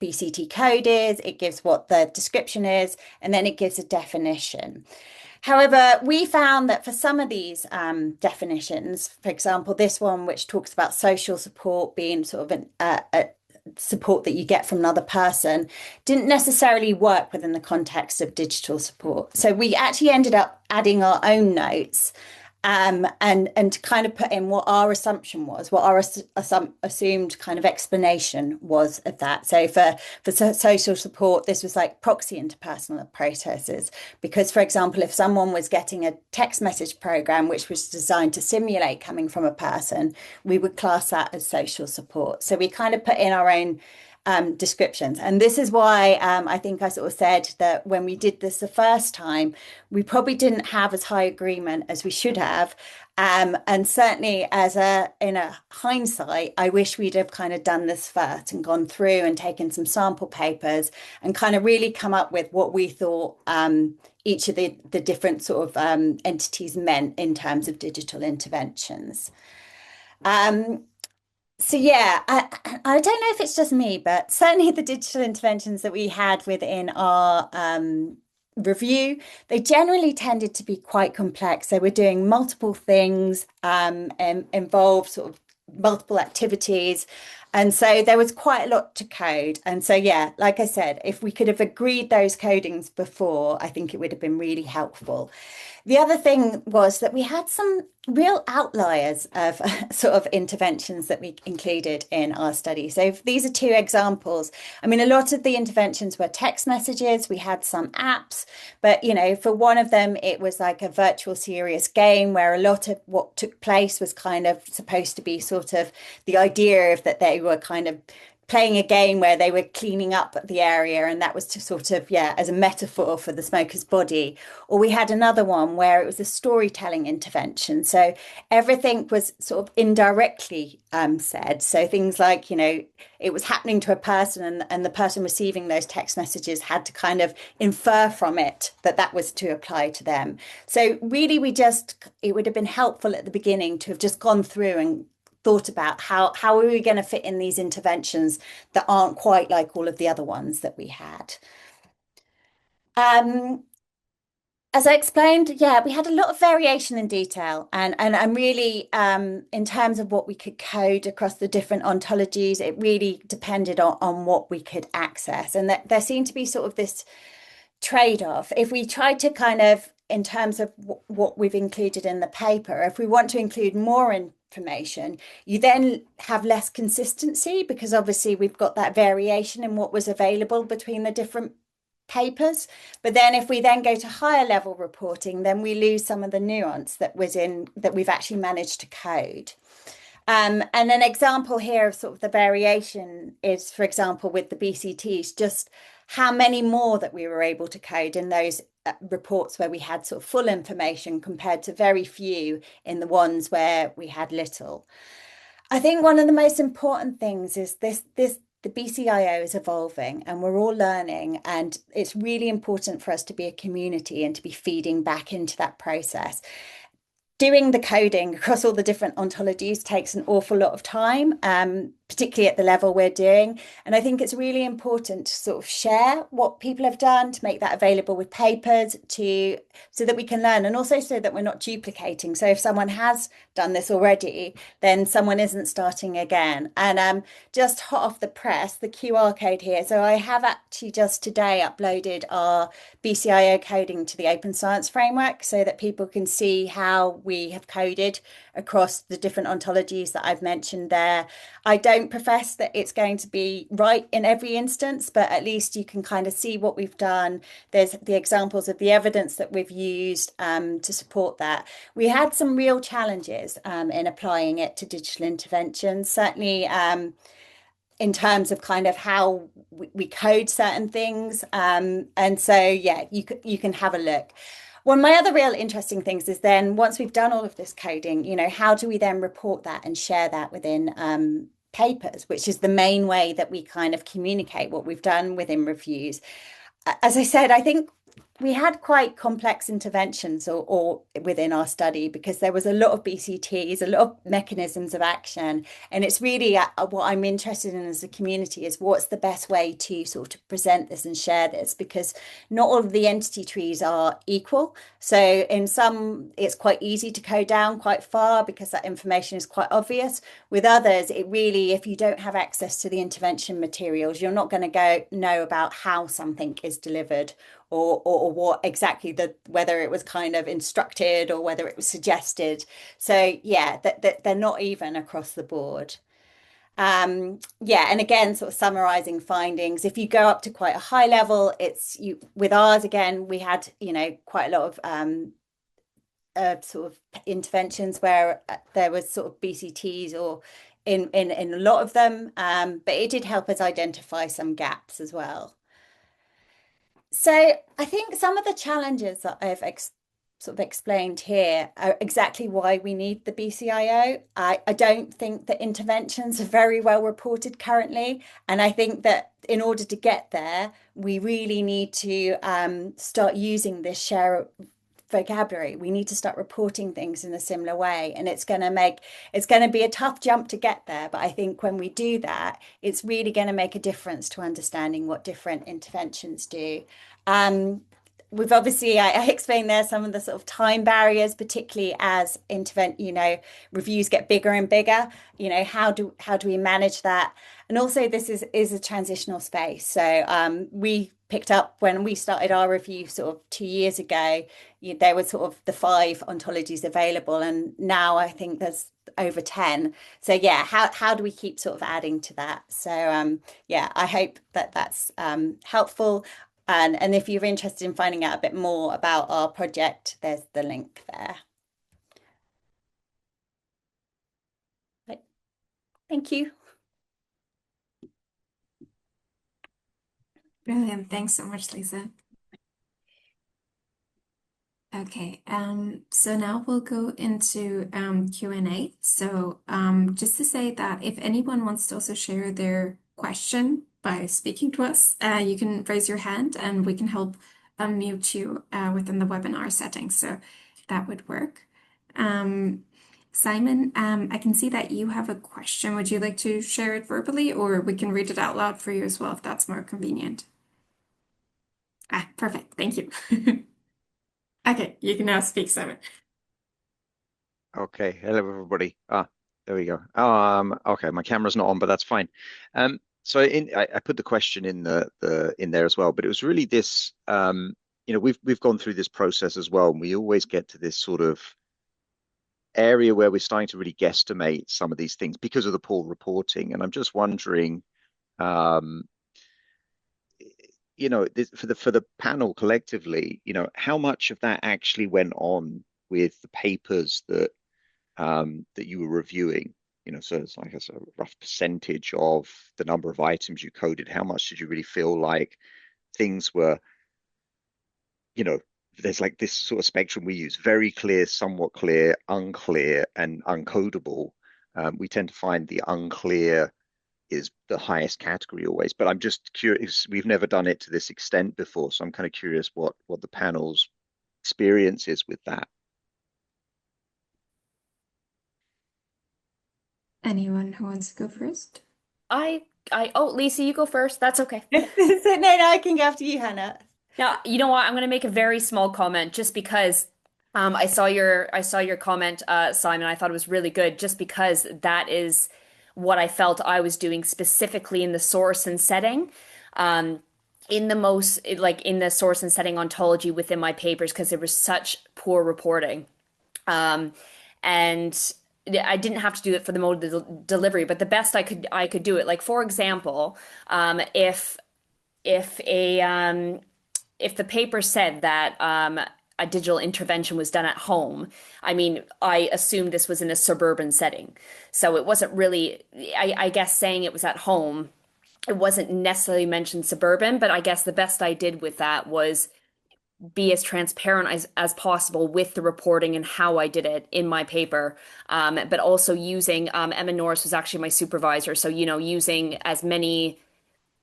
BCT code is, it gives what the description is, and then it gives a definition. However, we found that for some of these definitions, for example, this one, which talks about social support being sort of a support that you get from another person, didn't necessarily work within the context of digital support. So we actually ended up adding our own notes and to kind of put in what our assumption was, what our assumed kind of explanation was of that. So for social support, this was like proxy interpersonal processes, because, for example, if someone was getting a text message program which was designed to simulate coming from a person, we would class that as social support. So we kind of put in our own descriptions. And this is why I think I sort of said that when we did this the first time, we probably didn't have as high agreement as we should have. And certainly in a hindsight, I wish we'd have kind of done this first and gone through and taken some sample papers and kind of really come up with what we thought each of the different sort of entities meant in terms of digital interventions. So yeah, I don't know if it's just me, but certainly the digital interventions that we had within our review, they generally tended to be quite complex. They were doing multiple things and involved sort of multiple activities. And so there was quite a lot to code. And so, yeah, like I said, if we could have agreed those codings before, I think it would have been really helpful. The other thing was that we had some real outliers of sort of interventions that we included in our study. So these are two examples. I mean, a lot of the interventions were text messages. We had some apps, but for one of them, it was like a virtual serious game where a lot of what took place was kind of supposed to be sort of the idea of that they were kind of playing a game where they were cleaning up the area, and that was to sort of, yeah, as a metaphor for the smoker's body. Or we had another one where it was a storytelling intervention. So everything was sort of indirectly said. So things like, it was happening to a person, and the person receiving those text messages had to kind of infer from it that that was to apply to them. So really, it would have been helpful at the beginning to have just gone through and thought about how are we going to fit in these interventions that aren't quite like all of the other ones that we had. As I explained, yeah, we had a lot of variation in detail, and I'm really in terms of what we could code across the different ontologies, it really depended on what we could access, and there seemed to be sort of this trade-off. If we tried to kind of, in terms of what we've included in the paper, if we want to include more information, you then have less consistency because obviously we've got that variation in what was available between the different papers. But then if we then go to higher level reporting, then we lose some of the nuance that we've actually managed to code. And an example here of sort of the variation is, for example, with the BCTs, just how many more that we were able to code in those reports where we had sort of full information compared to very few in the ones where we had little. I think one of the most important things is the BCIO is evolving and we're all learning, and it's really important for us to be a community and to be feeding back into that process. Doing the coding across all the different ontologies takes an awful lot of time, particularly at the level we're doing. And I think it's really important to sort of share what people have done, to make that available with papers, so that we can learn, and also so that we're not duplicating. So if someone has done this already, then someone isn't starting again. And just hot off the press, the QR code here. So I have actually just today uploaded our BCIO coding to the Open Science Framework so that people can see how we have coded across the different ontologies that I've mentioned there. I don't profess that it's going to be right in every instance, but at least you can kind of see what we've done. There's the examples of the evidence that we've used to support that. We had some real challenges in applying it to digital interventions, certainly in terms of kind of how we code certain things. And so, yeah, you can have a look. One of my other real interesting things is then once we've done all of this coding, how do we then report that and share that within papers, which is the main way that we kind of communicate what we've done within reviews. As I said, I think we had quite complex interventions or within our study because there was a lot of BCTs, a lot of mechanisms of action. And it's really what I'm interested in as a community is what's the best way to sort of present this and share this, because not all of the entity trees are equal. So in some, it's quite easy to code down quite far because that information is quite obvious. With others, it really, if you don't have access to the intervention materials, you're not going to know about how something is delivered or what exactly whether it was kind of instructed or whether it was suggested. So yeah, that they're not even across the board. Yeah, and again, sort of summarizing findings. If you go up to quite a high level, with ours again, we had quite a lot of sort of interventions where there was sort of BCTs or in a lot of them, but it did help us identify some gaps as well. So I think some of the challenges that I've sort of explained here are exactly why we need the BCIO. I don't think that interventions are very well reported currently. And I think that in order to get there, we really need to start using this share vocabulary. We need to start reporting things in a similar way, and it's going to be a tough jump to get there, but I think when we do that, it's really going to make a difference to understanding what different interventions do. we've obviously, I explained there some of the sort of time barriers, particularly as reviews get bigger and bigger. How do we manage that? And also, this is a transitional space. So we picked up when we started our review sort of 2 years ago. There were sort of the 5 ontologies available, and now I think there's over 10. So yeah, how do we keep sort of adding to that? So yeah, I hope that that's helpful. And if you're interested in finding out a bit more about our project, there's the link there. Right. Thank you. Brilliant. Thanks so much, Lisa. Okay, so now we'll go into Q&A. So just to say that if anyone wants to also share their question by speaking to us, you can raise your hand and we can help unmute you within the webinar settings. So that would work. Simon, I can see that you have a question. Would you like to share it verbally, or we can read it out loud for you as well if that's more convenient? Perfect. Thank you. Okay, you can now speak, Simon. Okay, hello everybody. There we go. Okay, my camera's not on, but that's fine. So I put the question in in there as well, but it was really this. We've gone through this process as well, and we always get to this sort of area where we're starting to really guesstimate some of these things because of the poor reporting. And I'm just wondering, for the panel collectively, how much of that actually went on with the papers that you were reviewing? So it's like a rough percentage of the number of items you coded. How much did you really feel like things were, there's like this sort of spectrum we use: very clear, somewhat clear, unclear, and uncodable. We tend to find the unclear is the highest category always, but I'm just curious. We've never done it to this extent before, so I'm kind of curious what the panel's experience is with that. Anyone who wants to go first? Oh, Lisa, you go first. That's okay. No, I can go after you, Hannah. Now, you know what? I'm going to make a very small comment just because I saw your comment, Simon. I thought it was really good just because that is what I felt I was doing specifically in the source and setting. In the source and setting ontology within my papers, because there was such poor reporting. And I didn't have to do it for the mode of delivery, but the best I could do it. Like, for example, if the paper said that a digital intervention was done at home, I mean, I assumed this was in a suburban setting. So it wasn't really, I guess, saying it was at home, it wasn't necessarily mentioned suburban, but I guess the best I did with that was be as transparent as possible with the reporting and how I did it in my paper. But also using, Emma Norris was actually my supervisor. So, using as many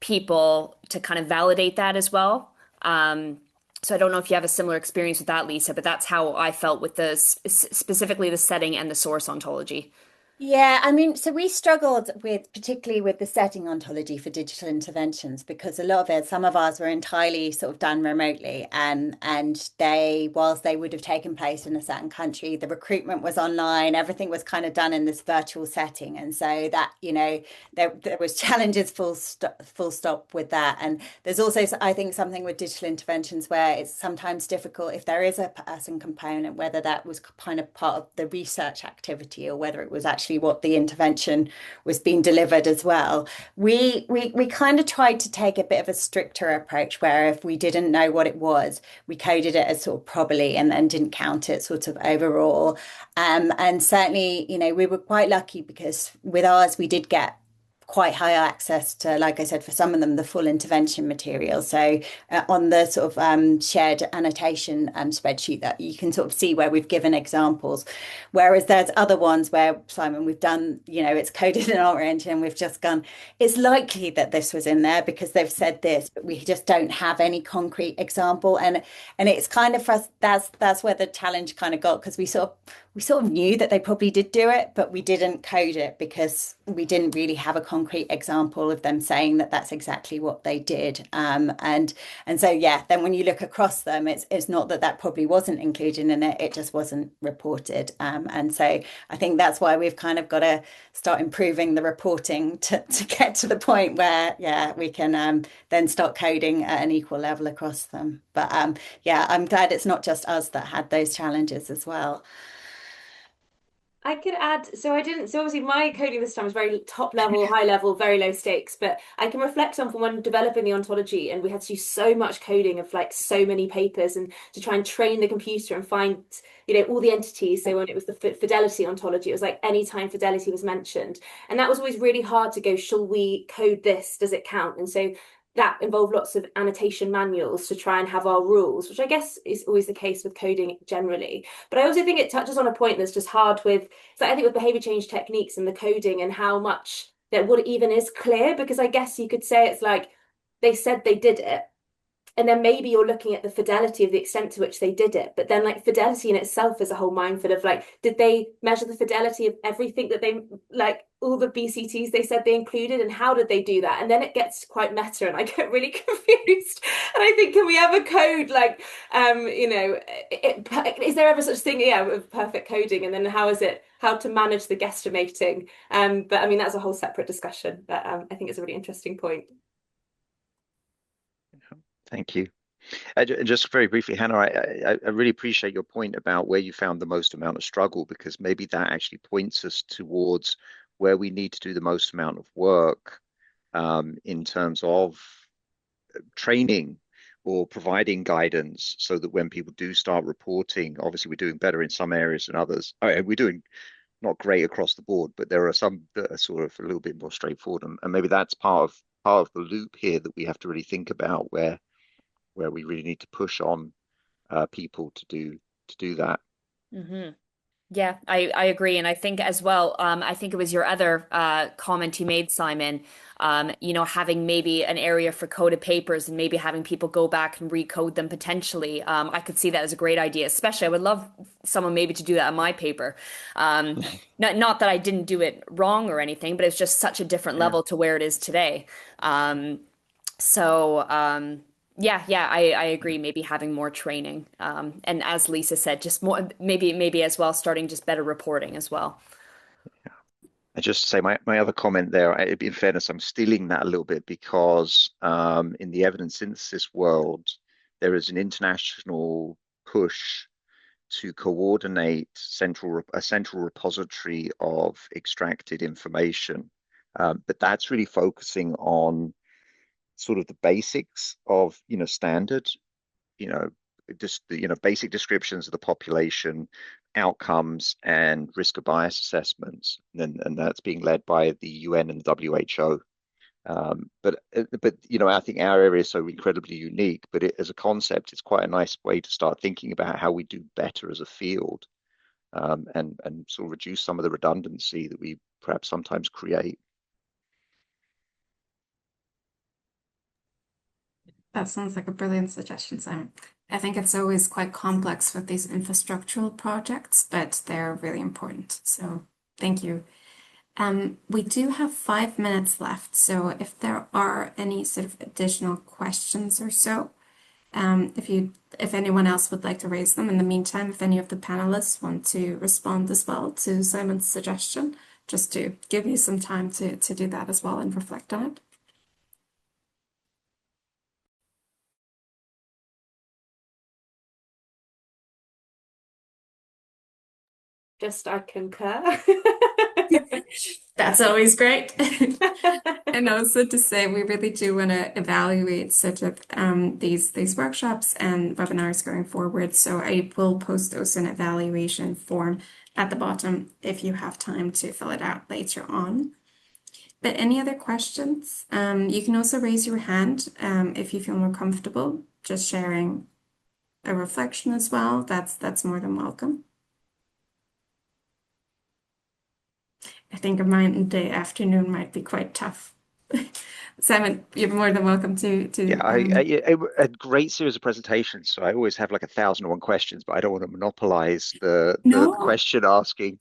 people to kind of validate that as well. So I don't know if you have a similar experience with that, Lisa, but that's how I felt with specifically the setting and the source ontology. Yeah, I mean, so we struggled particularly with the setting ontology for digital interventions, because a lot of some of ours were entirely sort of done remotely, and whilst they would have taken place in a certain country, the recruitment was online, everything was kind of done in this virtual setting, and so that there was challenges full stop with that. And there's also, I think, something with digital interventions where it's sometimes difficult if there is a person component, whether that was kind of part of the research activity or whether it was actually what the intervention was being delivered as well. We kind of tried to take a bit of a stricter approach, where if we didn't know what it was, we coded it as sort of probably and then didn't count it sort of overall. And certainly, we were quite lucky because with ours we did get quite high access to, like I said, for some of them, the full intervention material. So on the sort of shared annotation spreadsheet, that you can sort of see where we've given examples. Whereas there's other ones where, Simon, we've done, it's coded in orange and we've just gone, it's likely that this was in there because they've said this, but we just don't have any concrete example. And it's kind of, for us, that's where the challenge kind of got, because we sort of knew that they probably did do it, but we didn't code it because we didn't really have a concrete example of them saying that that's exactly what they did. And so, yeah, then when you look across them, it's not that that probably wasn't included in it, it just wasn't reported. And so I think that's why we've kind of got to start improving the reporting to get to the point where, yeah, we can then start coding at an equal level across them. But yeah, I'm glad it's not just us that had those challenges as well. I could add, so obviously my coding this time was very top level, high level, very low stakes, but I can reflect on from when developing the ontology and we had to do so much coding of like so many papers and to try and train the computer and find, all the entities. So when it was the fidelity ontology, it was like anytime fidelity was mentioned. And that was always really hard to go, shall we code this? Does it count? And so that involved lots of annotation manuals to try and have our rules, which I guess is always the case with coding generally. But I also think it touches on a point that's just hard with, so I think with behavior change techniques and the coding and how much that what even is clear, because I guess you could say it's like they said they did it, and then maybe you're looking at the fidelity of the extent to which they did it, but then like fidelity in itself is a whole minefield of like, did they measure the fidelity of everything that they, like all the BCTs they said they included, and how did they do that? And then it gets quite meta and I get really confused. And I think, can we ever code like is there ever such thing, with perfect coding? And then how to manage the guesstimating? But I mean that's a whole separate discussion, but I think it's a really interesting point. Thank you. Just very briefly, Hannah, I really appreciate your point about where you found the most amount of struggle, because maybe that actually points us towards where we need to do the most amount of work in terms of training or providing guidance, so that when people do start reporting, obviously we're doing better in some areas than others. We're doing not great across the board, but there are some that are sort of a little bit more straightforward, and maybe that's part of the loop here that we have to really think about, where we really need to push on people to do that. Mm-hmm. Yeah, I agree. And I think as well, I think it was your other comment you made, Simon, having maybe an area for coded papers and maybe having people go back and recode them potentially. I could see that as a great idea, especially I would love someone maybe to do that on my paper. Not that I didn't do it wrong or anything, but it's just such a different level to where it is today. Yeah, I agree. Maybe having more training, and as Lisa said, just more maybe as well, starting just better reporting as well. I just say my other comment there, in fairness, I'm stealing that a little bit, because in the evidence synthesis world, there is an international push to coordinate a central repository of extracted information, but that's really focusing on sort of the basics of standard, just basic descriptions of the population, outcomes, and risk of bias assessments, and that's being led by the UN and the WHO. But I think our area is so incredibly unique, but as a concept, it's quite a nice way to start thinking about how we do better as a field, and sort of reduce some of the redundancy that we perhaps sometimes create. That sounds like a brilliant suggestion, Simon. I think it's always quite complex with these infrastructural projects, but they're really important. So thank you. We do have 5 minutes left, so if there are any sort of additional questions or so, if anyone else would like to raise them. In the meantime, if any of the panelists want to respond as well to Simon's suggestion, just to give you some time to do that as well and reflect on it. Just I concur. That's always great. And also to say, we really do want to evaluate sort of these workshops and webinars going forward. So I will post also an evaluation form at the bottom if you have time to fill it out later on. But any other questions? You can also raise your hand if you feel more comfortable just sharing a reflection as well. That's more than welcome. I think a Monday afternoon might be quite tough. Simon, you're more than welcome to Yeah, a great series of presentations. So I always have like 1,001 questions, but I don't want to monopolize the no, question asking.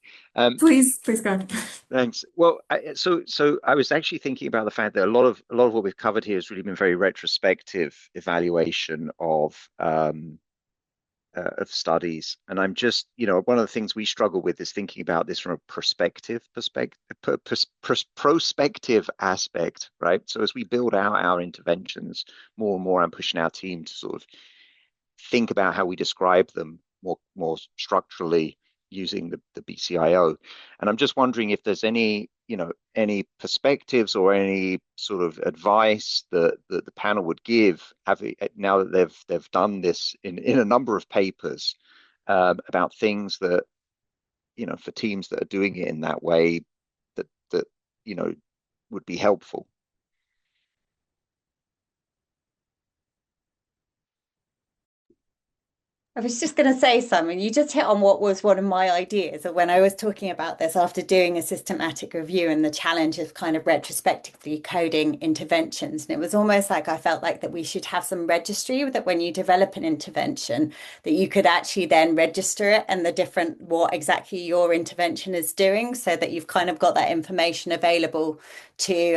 please go on. Thanks. Well, so I was actually thinking about the fact that a lot of what we've covered here has really been very retrospective evaluation of studies, and I'm just, one of the things we struggle with is thinking about this from a prospective aspect, right? So as we build out our interventions more and more, I'm pushing our team to sort of think about how we describe them more structurally using the BCIO. And I'm just wondering if there's any perspectives or any sort of advice that the panel would give, now that they've done this in a number of papers, about things that, for teams that are doing it in that way, that would be helpful. I was just going to say, Simon, you just hit on what was one of my ideas of when I was talking about this after doing a systematic review and the challenge of kind of retrospectively coding interventions. And it was almost like I felt like that we should have some registry that when you develop an intervention, that you could actually then register it and the different what exactly your intervention is doing, so that you've kind of got that information available to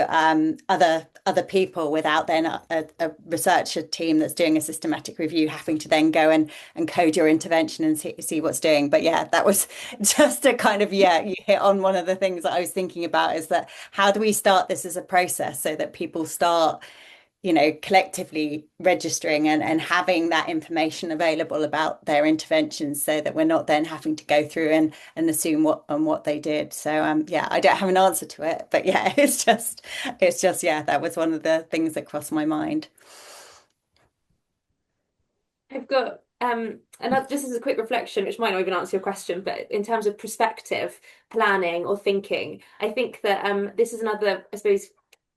other people without then a researcher team that's doing a systematic review having to then go and code your intervention and see what's doing. But yeah, that was just a kind of, yeah, you hit on one of the things that I was thinking about, is that how do we start this as a process so that people start, collectively registering and having that information available about their interventions, so that we're not then having to go through and assume what they did. So yeah, I don't have an answer to it, but yeah, it's just yeah, that was one of the things that crossed my mind. I've got another, just as a quick reflection, which might not even answer your question, but in terms of perspective, planning or thinking, I think that this is another, I suppose,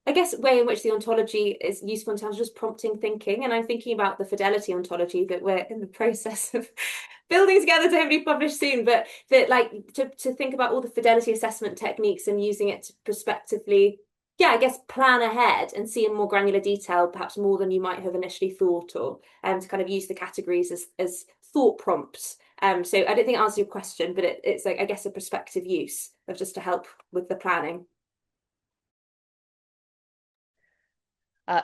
I guess, way in which the ontology is useful in terms of just prompting thinking. And I'm thinking about the fidelity ontology that we're in the process of building together to hopefully publish soon, but that like to think about all the fidelity assessment techniques and using it to prospectively, yeah, I guess plan ahead and see in more granular detail, perhaps more than you might have initially thought, or to kind of use the categories as thought prompts. So I don't think it answers your question, but it's like, I guess, a prospective use of just to help with the planning.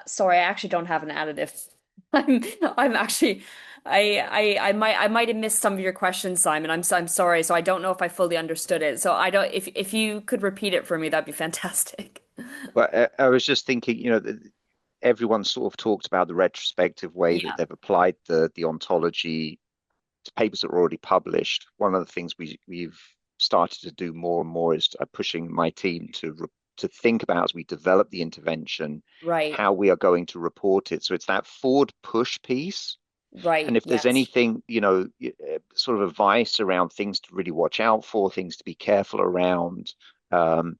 Sorry, I actually don't have an additive. I'm actually I might have missed some of your questions, Simon. I'm sorry. So I don't know if I fully understood it. So I don't, if you could repeat it for me, that'd be fantastic. But I was just thinking, everyone sort of talked about the retrospective way that Yeah. they've applied the ontology to papers that were already published. One of the things we've started to do more and more is pushing my team to think about, as we develop the intervention, Right. how we are going to report it. So it's that forward push piece. And Right. if there's Yes. anything, sort of advice around things to really watch out for, things to be careful around, um,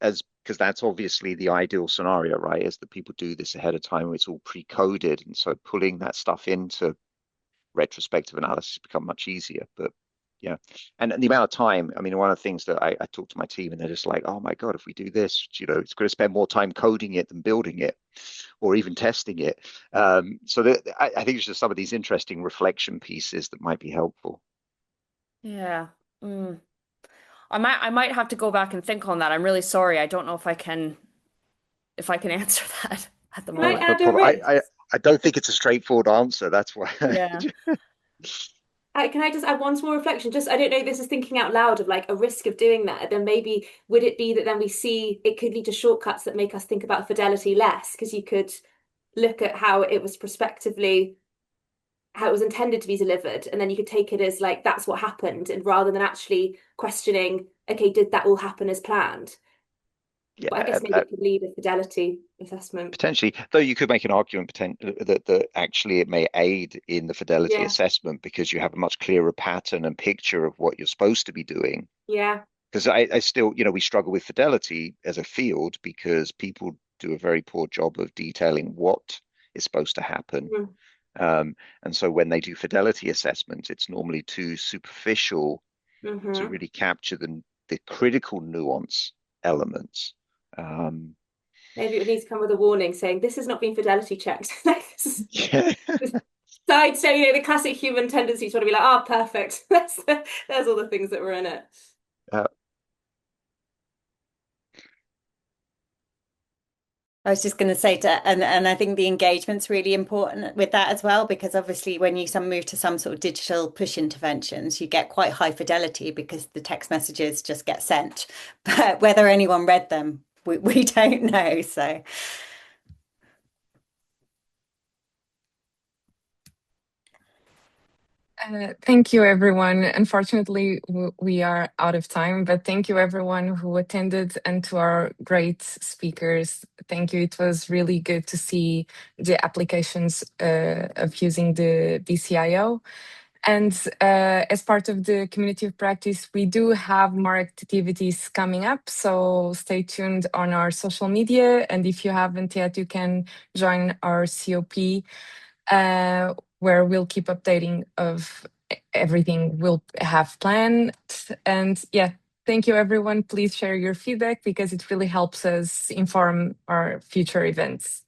as because that's obviously the ideal scenario, right? Is that people do this ahead of time, it's all pre-coded, and so pulling that stuff into retrospective analysis become much easier. But yeah, and the amount of time, I mean, one of the things that I talk to my team and they're just like, oh my God, if we do this, it's going to spend more time coding it than building it or even testing it. So I think it's just some of these interesting reflection pieces that might be helpful. Yeah. Mm. I might have to go back and think on that. I'm really sorry. I don't know if I can answer that at the Can I No, moment. no add a problem. risk? I don't think it's a straightforward answer. That's why. Yeah. Can I just add one small reflection? Just, I don't know, this is thinking out loud of like a risk of doing that. Then maybe would it be that then we see it could lead to shortcuts that make us think about fidelity less, because you could look at how it was prospectively, how it was intended to be delivered, and then you could take it as like that's what happened, and rather than actually questioning, okay, did that all happen as planned? But I Yeah, guess maybe it could lead a fidelity assessment. potentially, though you could make an argument that actually it may aid in the fidelity Yeah, assessment because you have a much clearer pattern and picture of what you're supposed to be doing. yeah. Because I still, we struggle with fidelity as a field because people do a very poor job of detailing what is supposed to happen. Mm. And so when they do fidelity assessments, it's normally too superficial to Hmm. really capture the critical nuance elements. Maybe it would need to come with a warning saying this has not been fidelity checked. Yeah. Side, so you know the classic human tendency to want to be like, oh, perfect. There's all the things that were in it. I was just going to say and I think the engagement's really important with that as well, because obviously when you move to some sort of digital push interventions, you get quite high fidelity because the text messages just get sent. But whether anyone read them, we don't know. So. Thank you, everyone. Unfortunately, we are out of time, but thank you, everyone who attended, and to our great speakers. Thank you. It was really good to see the applications of using the BCIO. And as part of the community of practice, we do have more activities coming up. So stay tuned on our social media. And if you haven't yet, you can join our COP, where we'll keep updating of everything we'll have planned. And yeah, thank you, everyone. Please share your feedback because it really helps us inform our future events.